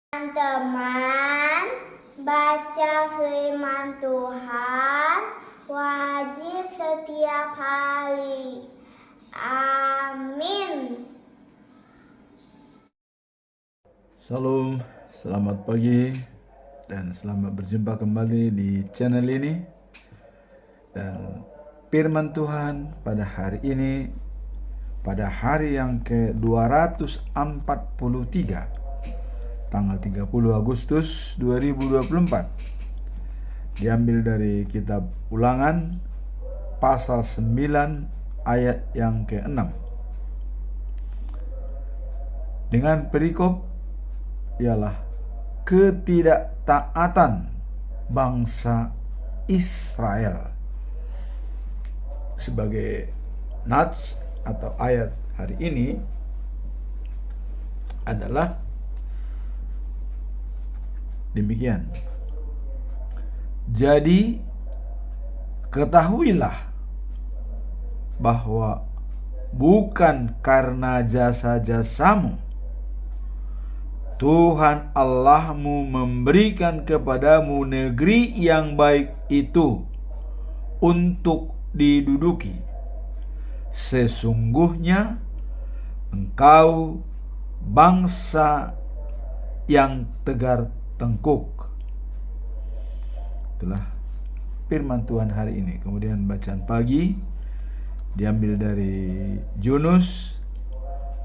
Teman-teman, baca firman Tuhan wajib setiap hari. Amin. Salam, selamat pagi dan selamat berjumpa kembali di channel ini. Dan firman Tuhan pada hari ini, pada hari yang ke-243, tanggal 30 Agustus 2024, diambil dari kitab Ulangan pasal 9 ayat yang ke-6 dengan perikop ialah ketidaktaatan bangsa Israel. Sebagai nats atau ayat hari ini adalah demikian. Jadi ketahuilah bahwa bukan karena jasa-jasamu Tuhan Allahmu memberikan kepadamu negeri yang baik itu untuk diduduki. Sesungguhnya engkau bangsa yang tegar tengkuk. Itulah firman Tuhan hari ini. Kemudian bacaan pagi diambil dari Yunus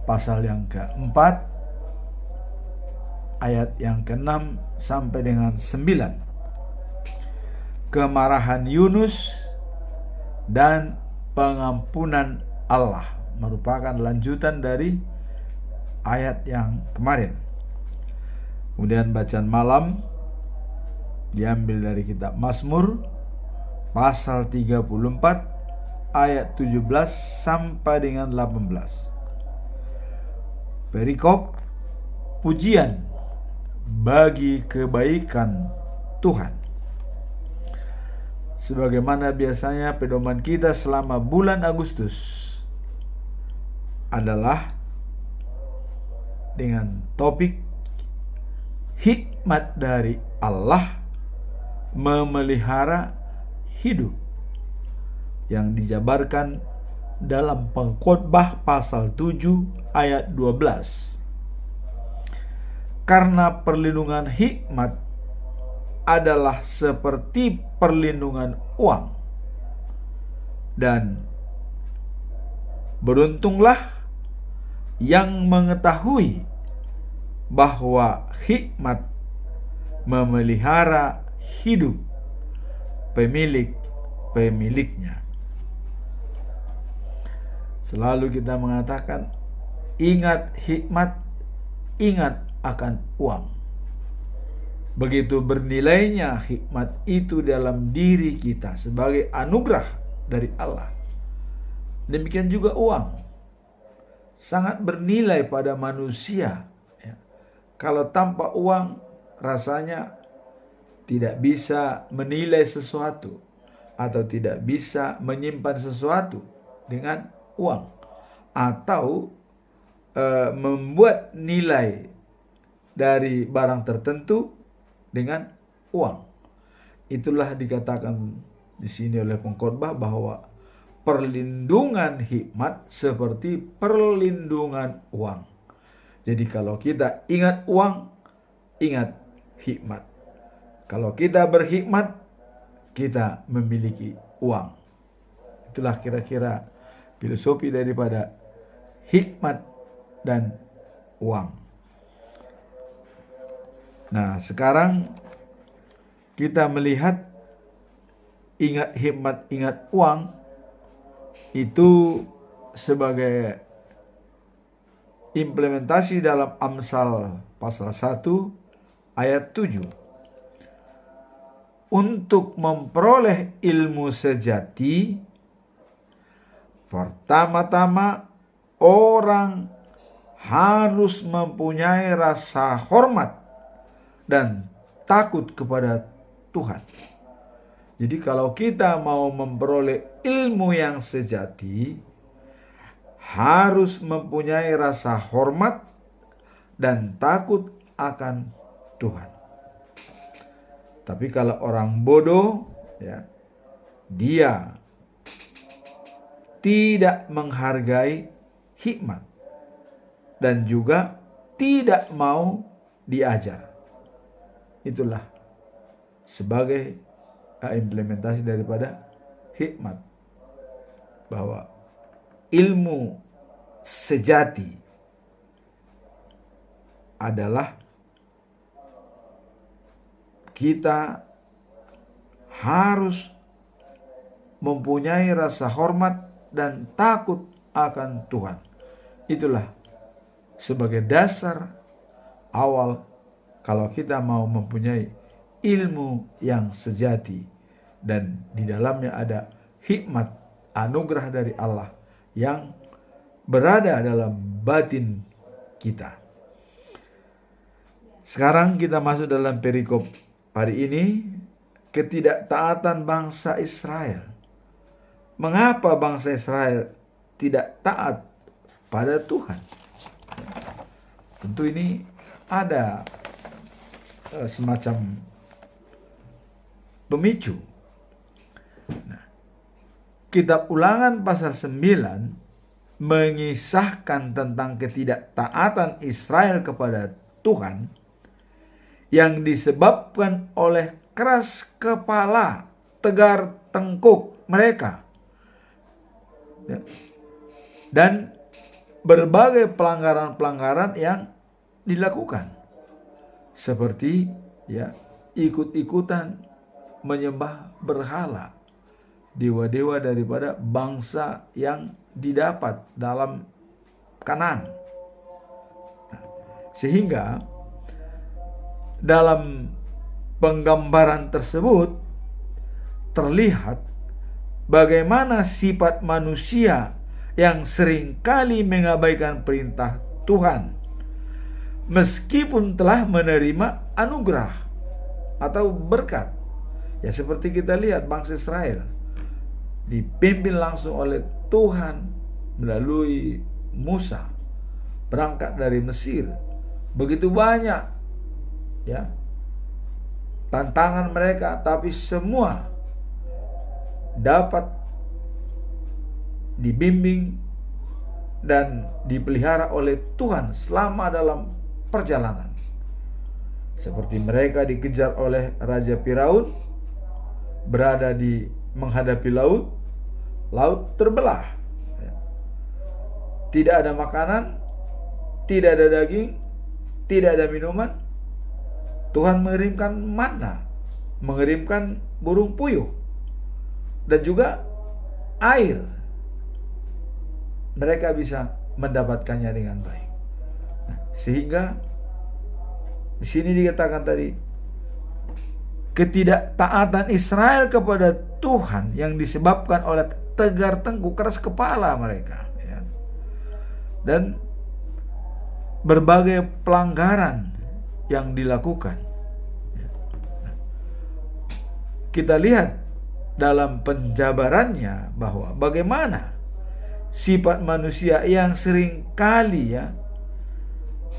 pasal yang keempat ayat yang ke-6 sampai dengan 9. Kemarahan Yunus dan pengampunan Allah merupakan lanjutan dari ayat yang kemarin. Kemudian bacaan malam diambil dari kitab Mazmur pasal 34 ayat 17 sampai dengan 18. Perikop pujian bagi kebaikan Tuhan. Sebagaimana biasanya pedoman kita selama bulan Agustus adalah dengan topik hikmat dari Allah memelihara hidup yang dijabarkan dalam Pengkhotbah pasal 7 ayat 12. Karena perlindungan hikmat adalah seperti perlindungan uang, dan beruntunglah yang mengetahui bahwa hikmat memelihara hidup pemiliknya. Selalu kita mengatakan, ingat hikmat, ingat akan uang. Begitu bernilainya hikmat itu dalam diri kita sebagai anugerah dari Allah. Demikian juga uang sangat bernilai pada manusia. Kalau tanpa uang rasanya tidak bisa menilai sesuatu atau tidak bisa menyimpan sesuatu dengan uang, atau membuat nilai dari barang tertentu dengan uang. Itulah dikatakan di sini oleh pengkhotbah bahwa perlindungan hikmat seperti perlindungan uang. Jadi kalau kita ingat uang, ingat hikmat. Kalau kita berhikmat, kita memiliki uang. Itulah kira-kira filosofi daripada hikmat dan uang. Nah, sekarang kita melihat ingat hikmat, ingat uang itu sebagai implementasi dalam Amsal pasal 1 ayat 7. Untuk memperoleh ilmu sejati, pertama-tama orang harus mempunyai rasa hormat dan takut kepada Tuhan. Jadi kalau kita mau memperoleh ilmu yang sejati, harus mempunyai rasa hormat dan takut akan Tuhan. Tapi kalau orang bodoh, ya, dia tidak menghargai hikmat dan juga tidak mau diajar. Itulah sebagai implementasi daripada hikmat, bahwa ilmu sejati adalah kita harus mempunyai rasa hormat dan takut akan Tuhan. Itulah sebagai dasar awal kalau kita mau mempunyai ilmu yang sejati, dan di dalamnya ada hikmat, anugerah dari Allah yang berada dalam batin kita. Sekarang kita masuk dalam perikop hari ini, ketidaktaatan bangsa Israel. Mengapa bangsa Israel tidak taat pada Tuhan? Tentu ini ada semacam pemicu. Nah, Kitab Ulangan pasal 9 mengisahkan tentang ketidaktaatan Israel kepada Tuhan yang disebabkan oleh keras kepala, tegar tengkuk mereka, dan berbagai pelanggaran-pelanggaran yang dilakukan, seperti ikut-ikutan menyembah berhala, dewa-dewa daripada bangsa yang didapat dalam Kanaan. Sehingga dalam penggambaran tersebut terlihat bagaimana sifat manusia yang seringkali mengabaikan perintah Tuhan, meskipun telah menerima anugerah atau berkat. Ya, seperti kita lihat bangsa Israel dipimpin langsung oleh Tuhan melalui Musa, berangkat dari Mesir. Begitu banyak tantangan mereka, tapi semua dapat dibimbing dan dipelihara oleh Tuhan selama dalam perjalanan. Seperti mereka dikejar oleh Raja Firaun, berada di menghadapi laut terbelah. Tidak ada makanan, tidak ada daging, tidak ada minuman. Tuhan mengirimkan manna, mengirimkan burung puyuh, dan juga air. Mereka bisa mendapatkannya dengan baik. Sehingga di sini dikatakan tadi, ketidaktaatan Israel kepada Tuhan yang disebabkan oleh tegar tengkuk, keras kepala mereka, dan berbagai pelanggaran yang dilakukan. Kita lihat dalam penjabarannya bahwa bagaimana sifat manusia yang sering kali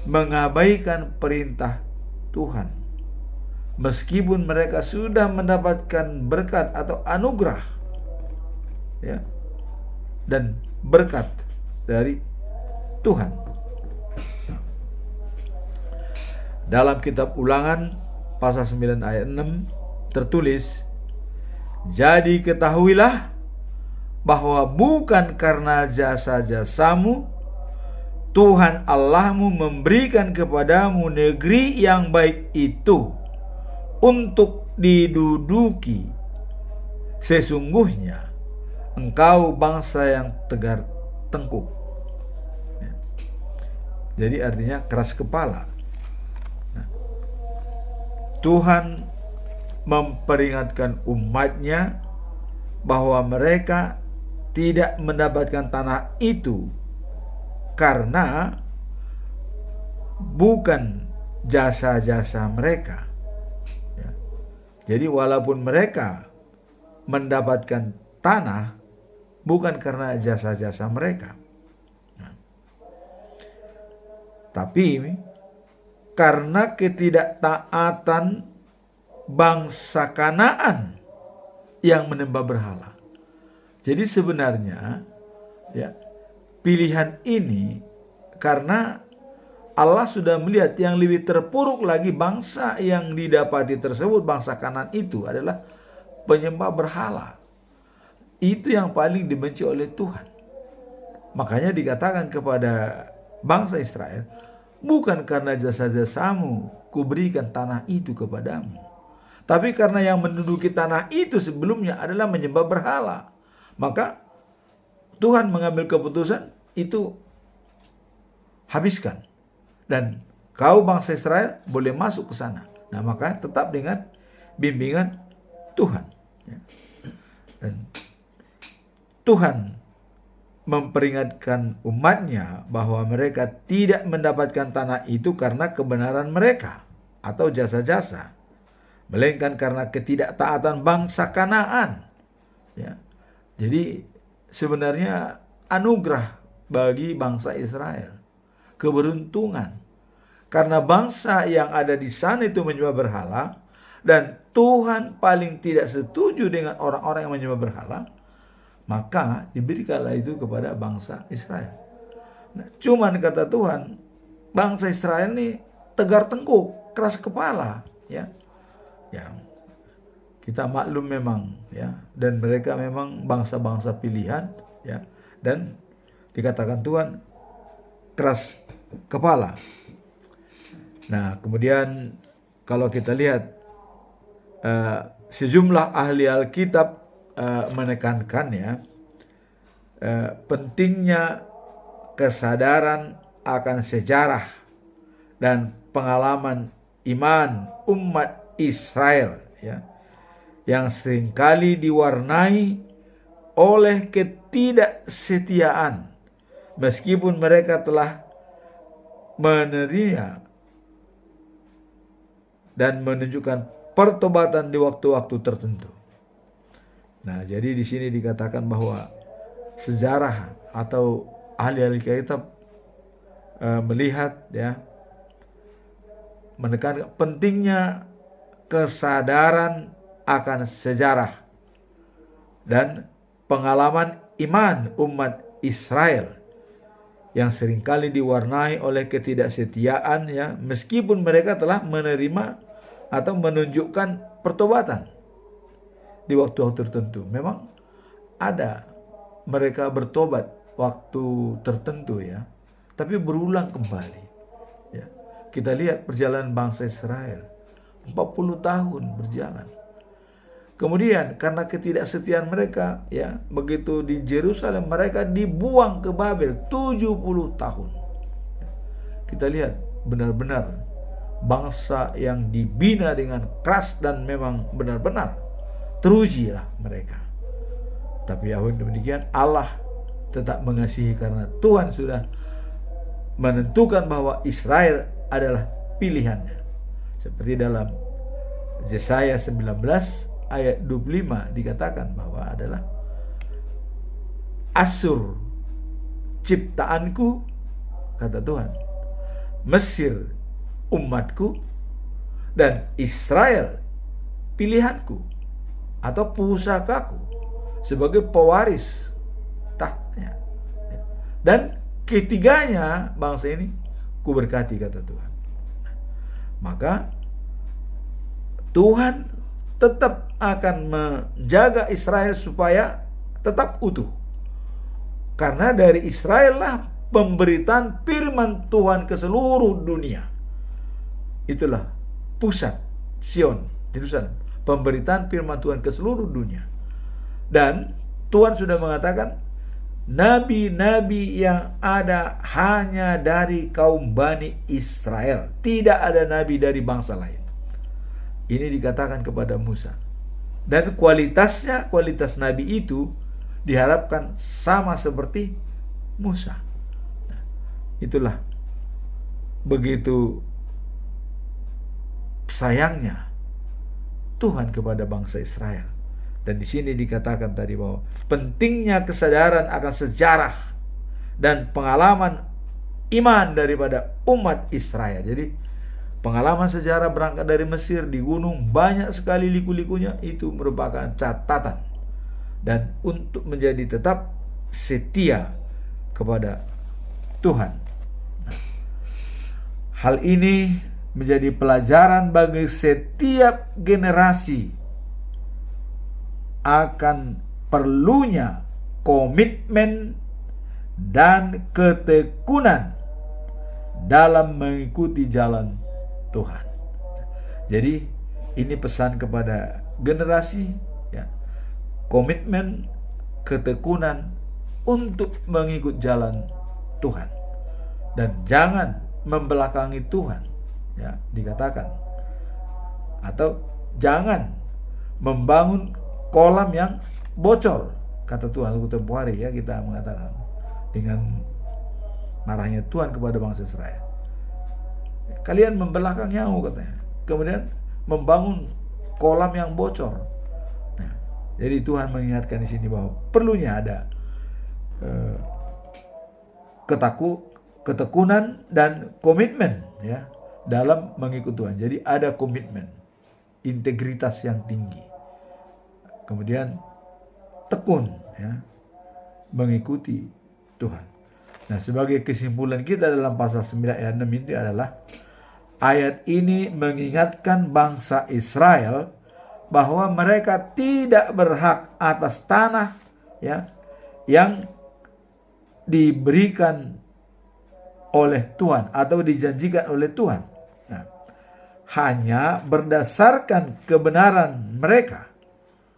mengabaikan perintah Tuhan, meskipun mereka sudah mendapatkan berkat atau anugerah dan berkat dari Tuhan. Dalam kitab Ulangan pasal 9 ayat 6 tertulis, "Jadi ketahuilah bahwa bukan karena jasa-jasamu Tuhan Allahmu memberikan kepadamu negeri yang baik itu untuk diduduki. Sesungguhnya engkau bangsa yang tegar tengkuk." Jadi artinya keras kepala. Tuhan memperingatkan umatnya bahwa mereka tidak mendapatkan tanah itu karena bukan jasa-jasa mereka. Jadi walaupun mereka mendapatkan tanah, bukan karena jasa-jasa mereka, tapi karena ketidaktaatan bangsa Kanaan yang menyembah berhala. Jadi sebenarnya ya, pilihan ini karena Allah sudah melihat yang lebih terpuruk lagi bangsa yang didapati tersebut, bangsa Kanaan itu adalah penyembah berhala. Itu yang paling dibenci oleh Tuhan. Makanya dikatakan kepada bangsa Israel, bukan karena jasa-jasamu kuberikan tanah itu kepadamu, tapi karena yang menduduki tanah itu sebelumnya adalah menyembah berhala. Maka Tuhan mengambil keputusan itu, habiskan. Dan kau bangsa Israel boleh masuk ke sana. Nah, maka tetap dengan bimbingan Tuhan. Dan Tuhan memperingatkan umatnya bahwa mereka tidak mendapatkan tanah itu karena kebenaran mereka atau jasa-jasa, melainkan karena ketidaktaatan bangsa Kanaan. Ya. Jadi sebenarnya anugerah bagi bangsa Israel, keberuntungan. Karena bangsa yang ada di sana itu menyembah berhala, dan Tuhan paling tidak setuju dengan orang-orang yang menyembah berhala, maka diberikanlah itu kepada bangsa Israel. Nah, cuman kata Tuhan, bangsa Israel ini tegar tengkuk, keras kepala, ya. Ya. Kita maklum memang, ya, dan mereka memang bangsa-bangsa pilihan, ya. Dan dikatakan Tuhan keras kepala. Nah, kemudian kalau kita lihat sejumlah ahli Alkitab menekankan, ya, pentingnya kesadaran akan sejarah dan pengalaman iman umat Israel, ya, yang seringkali diwarnai oleh ketidaksetiaan meskipun mereka telah menerima dan menunjukkan pertobatan di waktu-waktu tertentu. Nah, jadi di sini dikatakan bahwa sejarah atau ahli-ahli kitab melihat, ya, menekan pentingnya kesadaran akan sejarah dan pengalaman iman umat Israel yang seringkali diwarnai oleh ketidaksetiaan, ya, meskipun mereka telah menerima atau menunjukkan pertobatan di waktu-waktu tertentu. Memang ada mereka bertobat waktu tertentu, ya, tapi berulang kembali, ya. Kita lihat perjalanan bangsa Israel 40 tahun berjalan. Kemudian karena ketidaksetiaan mereka, ya, begitu di Yerusalem mereka dibuang ke Babel 70 tahun. Kita lihat benar-benar bangsa yang dibina dengan keras dan memang benar-benar terujilah mereka. Tapi walaupun demikian Allah tetap mengasihi karena Tuhan sudah menentukan bahwa Israel adalah pilihannya. Seperti dalam Yesaya 19 ayat 25 dikatakan bahwa adalah Asyur ciptaanku, kata Tuhan, Mesir umatku, dan Israel pilihanku atau pusakaku sebagai pewaris tahtnya. Dan ketiganya bangsa ini kuberkati, kata Tuhan. Maka Tuhan tetap akan menjaga Israel supaya tetap utuh. Karena dari Israel lah pemberitaan firman Tuhan ke seluruh dunia. Itulah pusat Sion, Yerusalem. Pemberitaan firman Tuhan ke seluruh dunia. Dan Tuhan sudah mengatakan, nabi-nabi yang ada hanya dari kaum Bani Israel. Tidak ada nabi dari bangsa lain. Ini dikatakan kepada Musa. Dan kualitasnya, kualitas nabi itu diharapkan sama seperti Musa. Nah, itulah begitu sayangnya Tuhan kepada bangsa Israel. Dan di sini dikatakan tadi bahwa pentingnya kesadaran akan sejarah dan pengalaman iman daripada umat Israel. Jadi pengalaman sejarah berangkat dari Mesir di gunung banyak sekali liku-likunya, itu merupakan catatan dan untuk menjadi tetap setia kepada Tuhan. Hal ini menjadi pelajaran bagi setiap generasi akan perlunya komitmen dan ketekunan dalam mengikuti jalan Tuhan. Jadi ini pesan kepada generasi, ya, komitmen, ketekunan untuk mengikut jalan Tuhan dan jangan membelakangi Tuhan, ya, dikatakan, atau jangan membangun kolam yang bocor, kata Tuhan. Waktu tempoh hari, ya, kita mengatakan dengan marahnya Tuhan kepada bangsa Israel, kalian membelakangi aku, katanya, kemudian membangun kolam yang bocor. Nah, jadi Tuhan mengingatkan di sini bahwa perlunya ada ketekunan dan komitmen, ya, dalam mengikut Tuhan. Jadi ada komitmen, integritas yang tinggi, kemudian tekun, ya, mengikuti Tuhan. Nah, sebagai kesimpulan kita dalam pasal 9 ayat 6 ini adalah ayat ini mengingatkan bangsa Israel bahwa mereka tidak berhak atas tanah, ya, yang diberikan oleh Tuhan atau dijanjikan oleh Tuhan. Nah, hanya berdasarkan kebenaran mereka.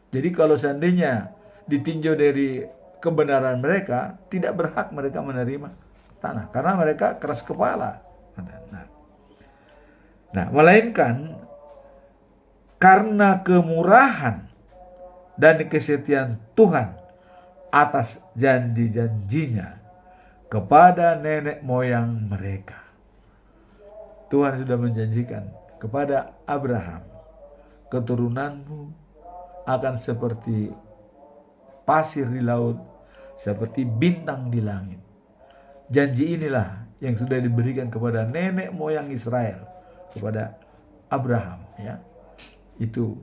Jadi kalau seandainya ditinjau dari kebenaran mereka, tidak berhak mereka menerima tanah karena mereka keras kepala. Nah, melainkan karena kemurahan dan kesetiaan Tuhan atas janji-janjinya kepada nenek moyang mereka. Tuhan sudah menjanjikan kepada Abraham, keturunanmu akan seperti pasir di laut, seperti bintang di langit. Janji inilah yang sudah diberikan kepada nenek moyang Israel, kepada Abraham, ya. Itu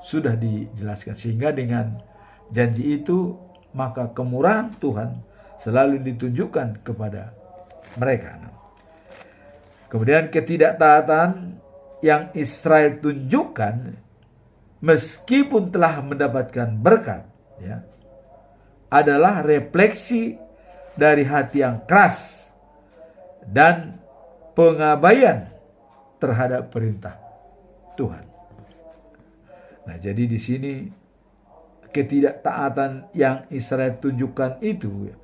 sudah dijelaskan, sehingga dengan janji itu maka kemurahan Tuhan selalu ditunjukkan kepada mereka. Kemudian ketidaktaatan yang Israel tunjukkan meskipun telah mendapatkan berkat, ya, adalah refleksi dari hati yang keras dan pengabaian terhadap perintah Tuhan. Nah, jadi di sini ketidaktaatan yang Israel tunjukkan itu, ya,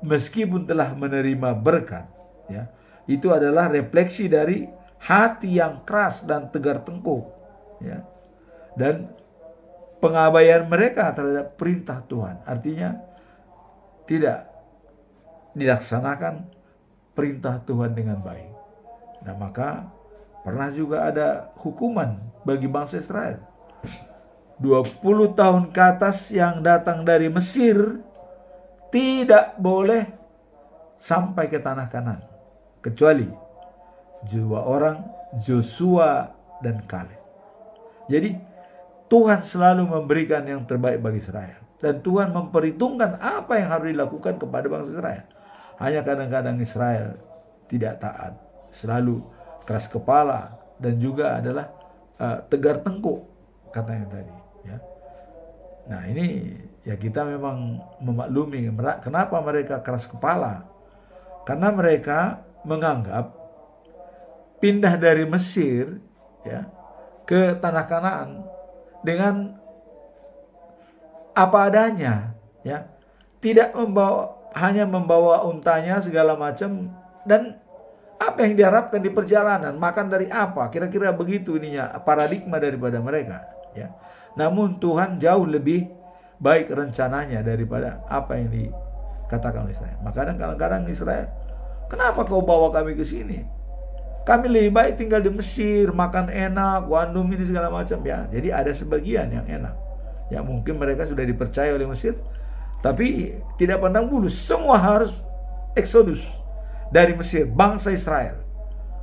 meskipun telah menerima berkat, ya, itu adalah refleksi dari hati yang keras dan tegar tengkuk, ya, dan pengabaian mereka terhadap perintah Tuhan. Artinya tidak dilaksanakan perintah Tuhan dengan baik. Nah, maka pernah juga ada hukuman bagi bangsa Israel. 20 tahun ke atas yang datang dari Mesir tidak boleh sampai ke tanah Kanaan, kecuali dua orang, Joshua dan Kaleb. Jadi Tuhan selalu memberikan yang terbaik bagi Israel, dan Tuhan memperhitungkan apa yang harus dilakukan kepada bangsa Israel. Hanya kadang-kadang Israel tidak taat, selalu keras kepala, dan juga adalah tegar tengkuk, katanya tadi, ya. Nah, ini ya kita memang memaklumi kenapa mereka keras kepala, karena mereka menganggap pindah dari Mesir, ya, ke tanah Kanaan dengan apa adanya, ya, tidak hanya membawa untanya segala macam, dan apa yang diharapkan di perjalanan, makan dari apa, kira-kira begitu ininya paradigma daripada mereka, ya. Namun Tuhan jauh lebih baik rencananya daripada apa yang dikatakan oleh Israel. Maka kadang-kadang Israel, kenapa kau bawa kami ke sini? Kami lebih baik tinggal di Mesir, makan enak, gandum ini segala macam, ya. Jadi ada sebagian yang enak, ya, mungkin mereka sudah dipercaya oleh Mesir, tapi tidak pandang bulu, semua harus eksodus dari Mesir, bangsa Israel.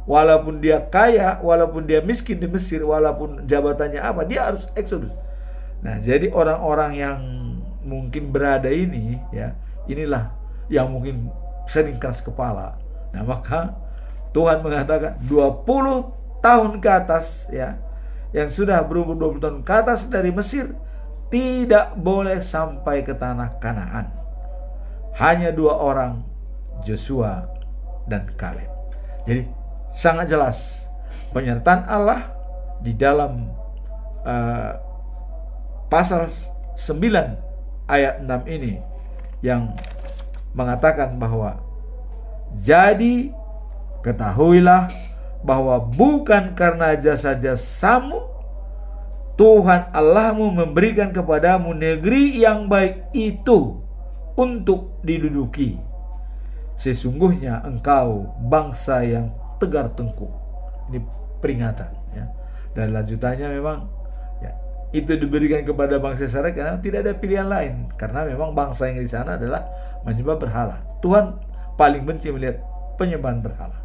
walaupun dia kaya, walaupun dia miskin di Mesir, walaupun jabatannya apa, dia harus eksodus. Nah, jadi orang-orang yang mungkin berada ini, ya, inilah yang mungkin sering keras kepala. Nah, maka Tuhan mengatakan 20 tahun ke atas, ya, yang sudah berumur 20 tahun ke atas dari Mesir tidak boleh sampai ke tanah Kanaan. Hanya 2 orang, Joshua dan Kaleb. Jadi sangat jelas penyertaan Allah di dalam pasal 9 ayat 6 ini yang mengatakan bahwa jadi ketahuilah bahwa bukan karena jasa-jasamu Tuhan Allahmu memberikan kepadamu negeri yang baik itu untuk diduduki. Sesungguhnya engkau bangsa yang tegar tengkuk. Ini peringatan, ya. Dan lanjutannya memang, ya, itu diberikan kepada bangsa Israel karena tidak ada pilihan lain, karena memang bangsa yang di sana adalah menyembah berhala. Tuhan paling benci melihat penyembahan berhala.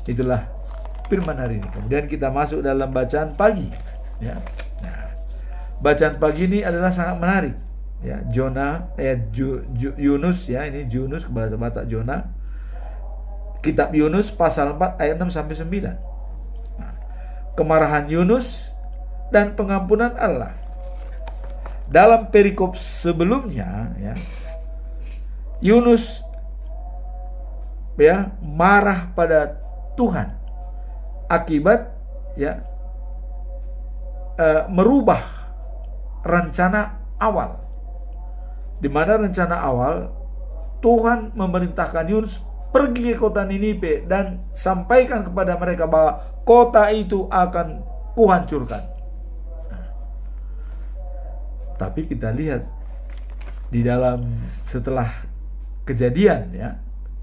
Itulah firman hari ini. Kemudian kita masuk dalam bacaan pagi, ya. Nah, bacaan pagi ini adalah sangat menarik, ya. Yunus, ya, ini Yunus, bahasa Batak Jonah. Kitab Yunus pasal 4 ayat 6 sampai 9. Nah, kemarahan Yunus dan pengampunan Allah. Dalam perikop sebelumnya, ya, Yunus, ya, marah pada Tuhan akibat, ya, merubah rencana awal. Di mana rencana awal Tuhan memerintahkan Yunus pergi ke kota Niniwe dan sampaikan kepada mereka bahwa kota itu akan kuhancurkan. Nah, tapi kita lihat di dalam setelah kejadian, ya,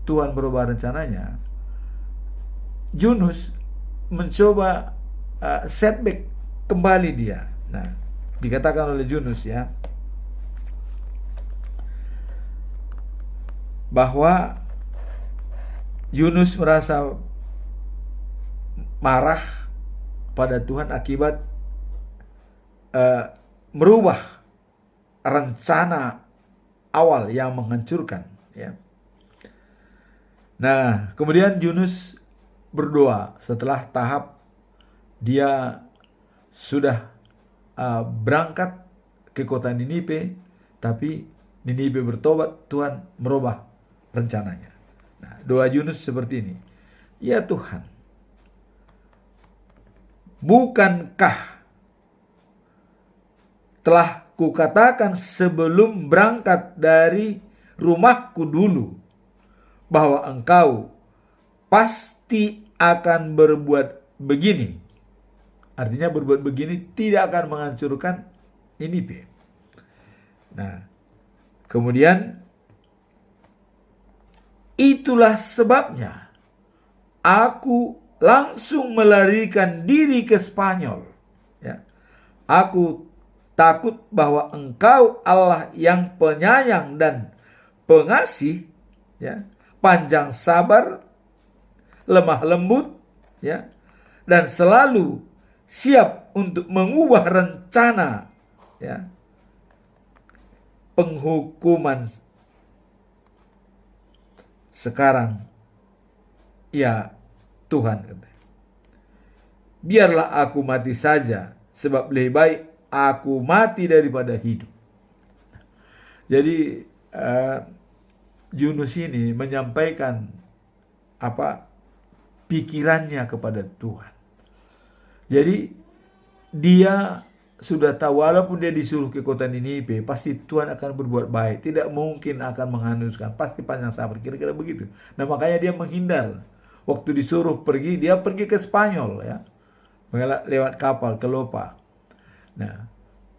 Tuhan berubah rencananya. Yunus mencoba setback kembali dia. Nah, dikatakan oleh Yunus, ya, bahwa Yunus merasa marah pada Tuhan akibat merubah rencana awal yang menghancurkan, ya. Nah, kemudian Yunus berdoa setelah tahap dia sudah berangkat ke kota Niniwe, tapi Niniwe bertobat, Tuhan merubah rencananya. Nah, doa Yunus seperti ini. Ya Tuhan, bukankah telah kukatakan sebelum berangkat dari rumahku dulu bahwa engkau pasti akan berbuat begini. Artinya berbuat begini tidak akan menghancurkan Niniwe. Nah, kemudian itulah sebabnya aku langsung melarikan diri ke Spanyol, ya. Aku takut bahwa engkau Allah yang penyayang dan pengasih, ya, panjang sabar, lemah lembut, ya, dan selalu siap untuk mengubah rencana, ya, penghukuman sekarang. Ya Tuhan, biarlah aku mati saja, sebab lebih baik aku mati daripada hidup. Jadi Yunus ini menyampaikan pikirannya kepada Tuhan. Jadi dia sudah tahu walaupun dia disuruh ke kota Niniwe, pasti Tuhan akan berbuat baik, tidak mungkin akan menghanguskan, pasti panjang sabar, kira-kira begitu. Nah, makanya dia menghindar. Waktu disuruh pergi, dia pergi ke Spanyol, ya, lewat kapal ke Lopa. Nah,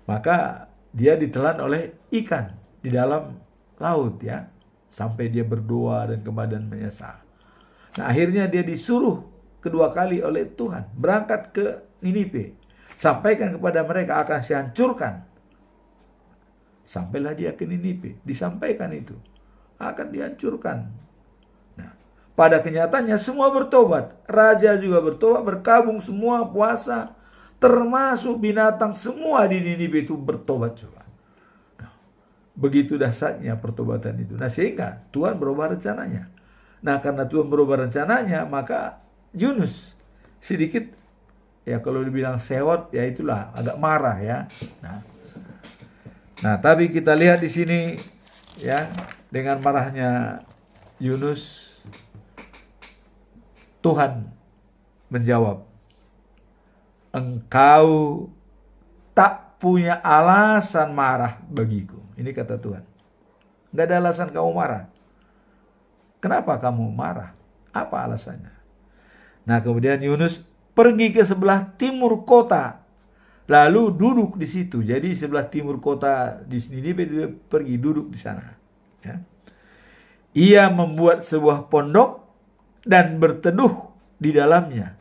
maka dia ditelan oleh ikan di dalam laut, ya, sampai dia berdoa dan kemudian menyesal. Nah, akhirnya dia disuruh kedua kali oleh Tuhan berangkat ke Niniwe. Sampaikan kepada mereka akan saya hancurkan. Sampailah dia ke Niniwe, disampaikan itu akan dihancurkan. Nah, pada kenyataannya semua bertobat. Raja juga bertobat, berkabung semua puasa, termasuk binatang semua di Niniwe itu bertobat juga. Begitu dahsyatnya pertobatan itu. Nah, sehingga Tuhan berubah rencananya. Nah, karena Tuhan berubah rencananya, maka Yunus sedikit, ya kalau dibilang sewot, ya itulah agak marah ya. Nah, tapi kita lihat di sini ya, dengan marahnya Yunus, Tuhan menjawab, engkau tak punya alasan marah bagiku. Ini kata Tuhan. Gak ada alasan kamu marah. Kenapa kamu marah? Apa alasannya? Nah, kemudian Yunus pergi ke sebelah timur kota, lalu duduk di situ. Jadi sebelah timur kota di sini dia pergi duduk di sana. Ya. Ia membuat sebuah pondok dan berteduh di dalamnya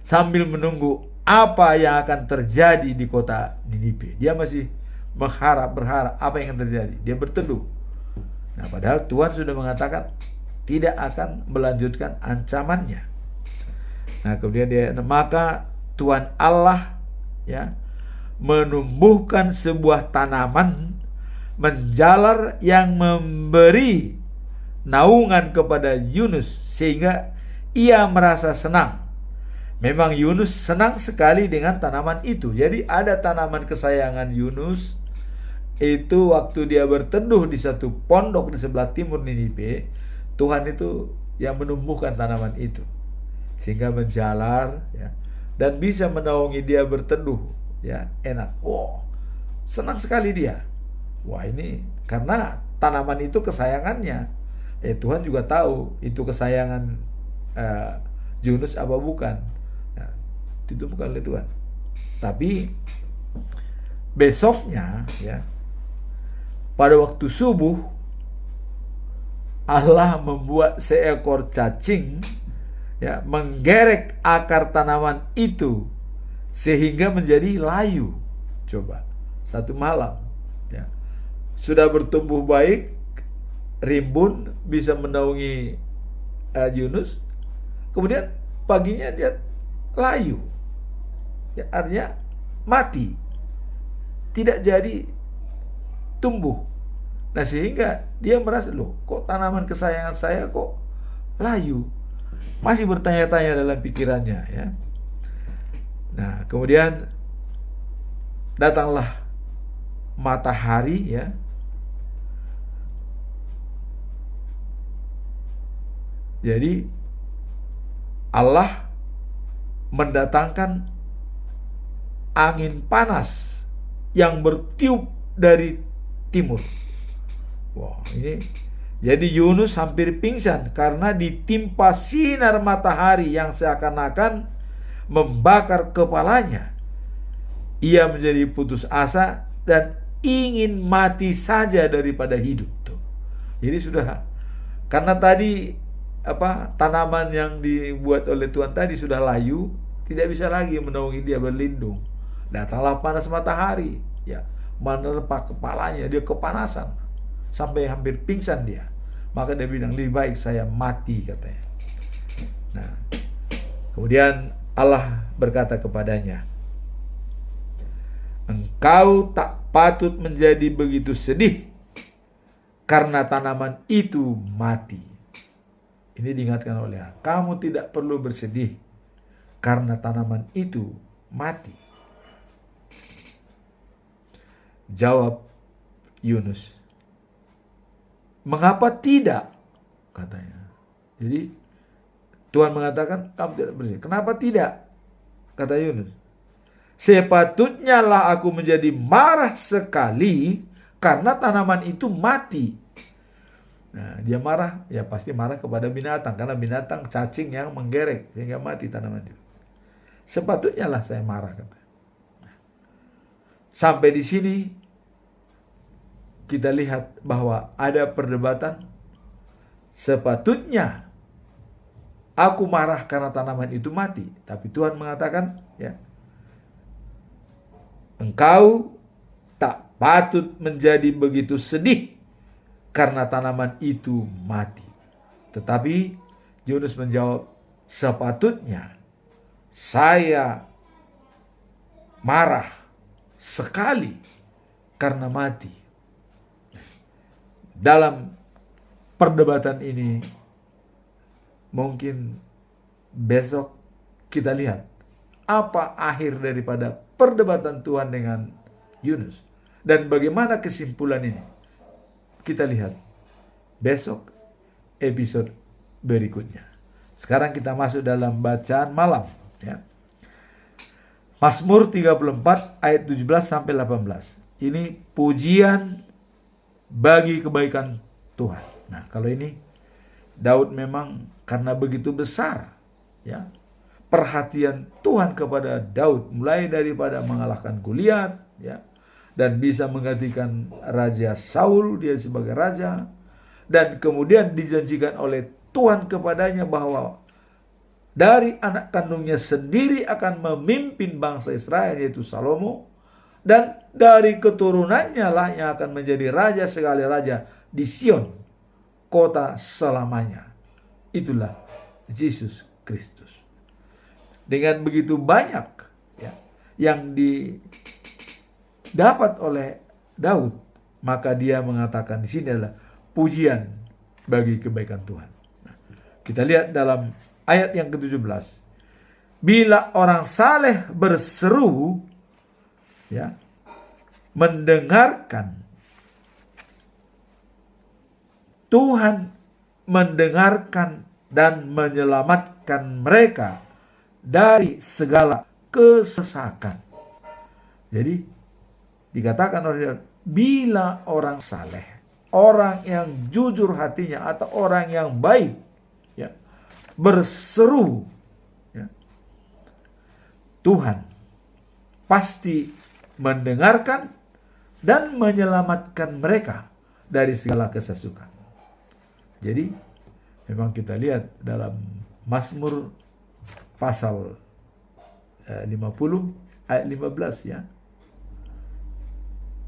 sambil menunggu apa yang akan terjadi di kota Niniwe. Dia masih berharap apa yang akan terjadi. Dia berteduh. Nah, padahal Tuhan sudah mengatakan tidak akan melanjutkan ancamannya. Nah, kemudian maka Tuhan Allah ya menumbuhkan sebuah tanaman menjalar yang memberi naungan kepada Yunus sehingga ia merasa senang. Memang Yunus senang sekali dengan tanaman itu. Jadi ada tanaman kesayangan Yunus itu waktu dia berteduh di satu pondok di sebelah timur Niniwe. Tuhan itu yang menumbuhkan tanaman itu sehingga menjalar ya, dan bisa menaungi dia berteduh ya, enak. Senang sekali dia. Wah, ini karena tanaman itu kesayangannya. Tuhan juga tahu itu kesayangan Yunus apa bukan. Nah, itu bukan oleh Tuhan. Tapi besoknya ya, pada waktu subuh Allah membuat seekor cacing ya menggerek akar tanaman itu sehingga menjadi layu. Coba, satu malam ya, sudah bertumbuh baik, rimbun, bisa menaungi Yunus. Kemudian paginya dia layu ya, artinya mati, tidak jadi tumbuh. Nah, sehingga dia merasa, loh, kok tanaman kesayangan saya kok layu? Masih bertanya-tanya dalam pikirannya ya. Nah, kemudian datanglah matahari ya. Jadi Allah mendatangkan angin panas yang bertiup dari timur. Wah, ini jadi Yunus hampir pingsan karena ditimpa sinar matahari yang seakan-akan membakar kepalanya. Ia menjadi putus asa dan ingin mati saja daripada hidup. Tuh. Jadi sudah, karena tadi tanaman yang dibuat oleh Tuhan tadi sudah layu, tidak bisa lagi menaungi dia berlindung. Datanglah panas matahari, ya, menerpa kepalanya, dia kepanasan sampai hampir pingsan dia. Maka dia bilang, lebih baik saya mati, katanya. Nah, kemudian Allah berkata kepadanya, engkau tak patut menjadi begitu sedih karena tanaman itu mati. Ini diingatkan oleh Allah. Kamu tidak perlu bersedih karena tanaman itu mati. Jawab Yunus, mengapa tidak? Katanya. Jadi Tuhan mengatakan kamu tidak bersedih. Kenapa tidak? Kata Yunus, sepatutnya lah aku menjadi marah sekali karena tanaman itu mati. Nah, dia marah, ya pasti marah kepada binatang, karena binatang cacing yang menggerek sehingga mati tanaman itu. Sepatutnya lah saya marah, kata. Sampai di sini kita lihat bahwa ada perdebatan. Sepatutnya aku marah karena tanaman itu mati, tapi Tuhan mengatakan, ya, engkau tak patut menjadi begitu sedih karena tanaman itu mati. Tetapi Yunus menjawab, sepatutnya saya marah sekali karena mati. Dalam perdebatan ini, mungkin besok kita lihat apa akhir daripada perdebatan Tuhan dengan Yunus. Dan bagaimana kesimpulan ini? Kita lihat besok episode berikutnya. Sekarang kita masuk dalam bacaan malam, ya. Mazmur 34 ayat 17 sampai 18. Ini pujian bagi kebaikan Tuhan. Nah, kalau ini Daud memang karena begitu besar, ya, perhatian Tuhan kepada Daud, mulai daripada mengalahkan Goliat, ya, dan bisa menggantikan Raja Saul, dia sebagai raja, dan kemudian dijanjikan oleh Tuhan kepadanya bahwa dari anak kandungnya sendiri akan memimpin bangsa Israel, yaitu Salomo, dan dari keturunannya lah yang akan menjadi raja segala raja di Sion, kota selamanya. Itulah Yesus Kristus. Dengan begitu banyak, ya, yang didapat oleh Daud, maka dia mengatakan di sini adalah pujian bagi kebaikan Tuhan. Nah, kita lihat dalam ayat yang ke-17. Bila orang saleh berseru, ya, mendengarkan, Tuhan mendengarkan dan menyelamatkan mereka dari segala kesesakan. Jadi dikatakan oleh, bila orang saleh, orang yang jujur hatinya atau orang yang baik, ya, berseru, ya, Tuhan pasti mendengarkan dan menyelamatkan mereka dari segala kesesakan. Jadi memang kita lihat dalam Mazmur pasal 50 ayat 15, ya.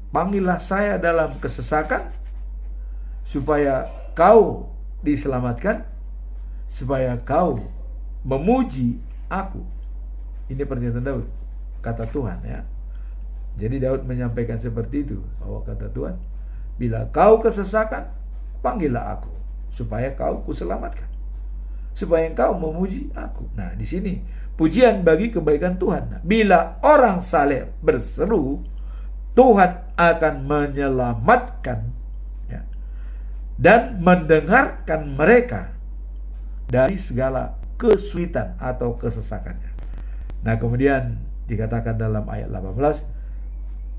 Panggillah saya dalam kesesakan supaya kau diselamatkan, supaya kau memuji aku. Ini pernyataan Daud, kata Tuhan, ya. Jadi Daud menyampaikan seperti itu, bahwa kata Tuhan, bila kau kesesakan, panggillah aku supaya kau kuselamatkan, supaya engkau memuji aku. Nah, di sini pujian bagi kebaikan Tuhan. Nah, bila orang saleh berseru, Tuhan akan menyelamatkan, ya, dan mendengarkan mereka dari segala kesulitan atau kesesakannya. Nah, kemudian dikatakan dalam ayat 18,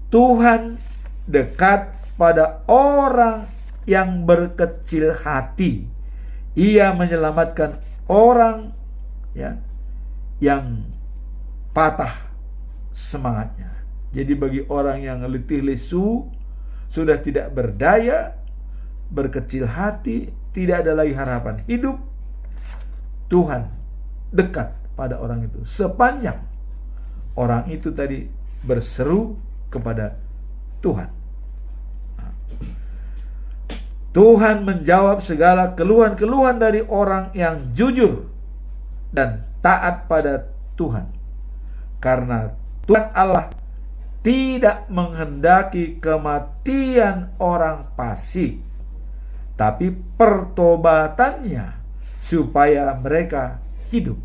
Tuhan dekat pada orang yang berkecil hati. Ia menyelamatkan orang, ya, yang patah semangatnya. Jadi bagi orang yang letih lesu, sudah tidak berdaya, berkecil hati, tidak ada lagi harapan hidup, Tuhan dekat pada orang itu sepanjang orang itu tadi berseru kepada Tuhan. Tuhan menjawab segala keluhan-keluhan dari orang yang jujur dan taat pada Tuhan. Karena Tuhan Allah tidak menghendaki kematian orang fasik, tapi pertobatannya supaya mereka hidup.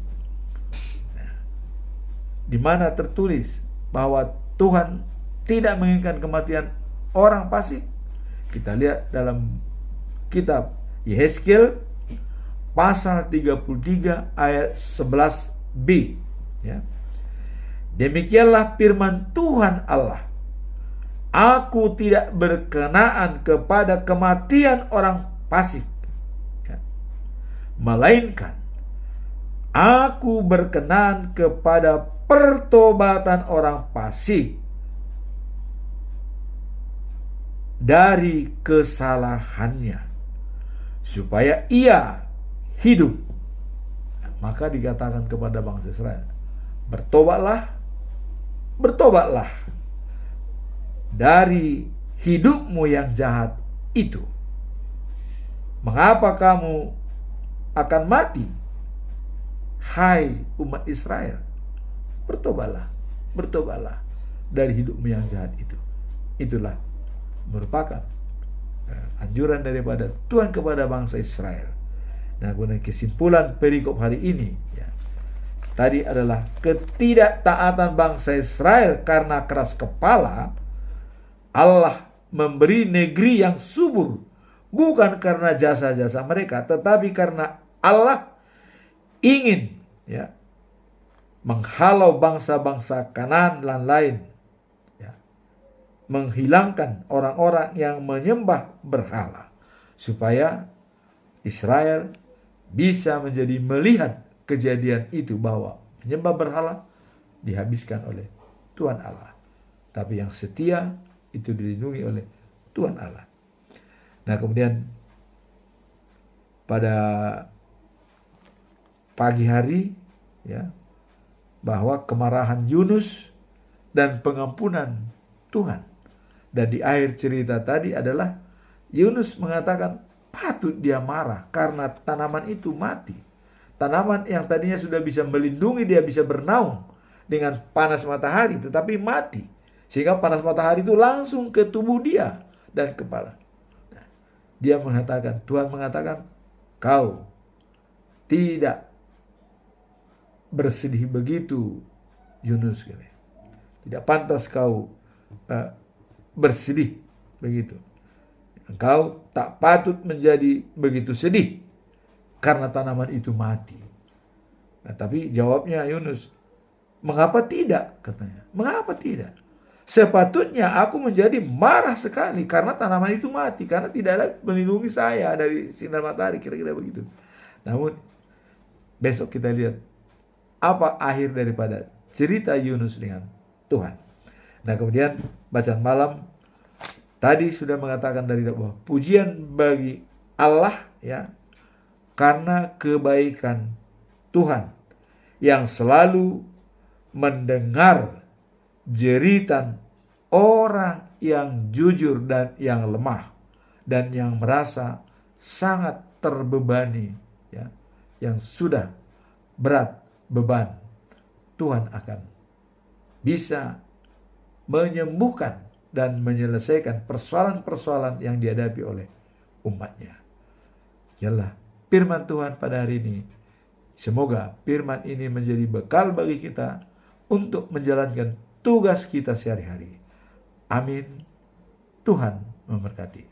Di mana tertulis bahwa Tuhan tidak menginginkan kematian orang fasik? Kita lihat dalam kitab Yehezkiel pasal 33 ayat 11b, ya. Demikianlah firman Tuhan Allah, aku tidak berkenaan kepada kematian orang fasik, ya, melainkan aku berkenan kepada pertobatan orang fasik dari kesalahannya, supaya ia hidup. Maka dikatakan kepada bangsa Israel, bertobatlah dari hidupmu yang jahat itu. Mengapa kamu akan mati hai umat Israel, bertobatlah dari hidupmu yang jahat itu. Itulah merupakan anjuran daripada Tuhan kepada bangsa Israel. Nah, kemudian kesimpulan perikop hari ini ya, tadi adalah ketidaktaatan bangsa Israel karena keras kepala. Allah memberi negeri yang subur bukan karena jasa-jasa mereka, tetapi karena Allah ingin ya menghalau bangsa-bangsa Kanaan dan lain, ya, menghilangkan orang-orang yang menyembah berhala, supaya Israel bisa menjadi melihat kejadian itu, bahwa menyembah berhala dihabiskan oleh Tuhan Allah, tapi yang setia itu dilindungi oleh Tuhan Allah. Nah, kemudian pada pagi hari ya, bahwa kemarahan Yunus dan pengampunan Tuhan. Dan di akhir cerita tadi adalah Yunus mengatakan patut dia marah karena tanaman itu mati. Tanaman yang tadinya sudah bisa melindungi dia, bisa bernaung dengan panas matahari, tetapi mati. Sehingga panas matahari itu langsung ke tubuh dia dan kepala. Nah, dia mengatakan, Tuhan mengatakan, kau tidak bersedih begitu, Yunus. Tidak pantas kau bersedih begitu. Engkau tak patut menjadi begitu sedih karena tanaman itu mati. Nah, tapi jawabnya Yunus, mengapa tidak? Katanya, mengapa tidak? Sepatutnya aku menjadi marah sekali karena tanaman itu mati, karena tidak ada melindungi saya dari sinar matahari, kira-kira begitu. Namun besok kita lihat apa akhir daripada cerita Yunus dengan Tuhan. Nah, kemudian bacaan malam tadi sudah mengatakan dari bahwa pujian bagi Allah ya, karena kebaikan Tuhan yang selalu mendengar jeritan orang yang jujur dan yang lemah dan yang merasa sangat terbebani ya, yang sudah berat beban. Tuhan akan bisa menyembuhkan dan menyelesaikan persoalan-persoalan yang dihadapi oleh umatnya. Yalah firman Tuhan pada hari ini. Semoga firman ini menjadi bekal bagi kita untuk menjalankan tugas kita sehari-hari. Amin. Tuhan memberkati.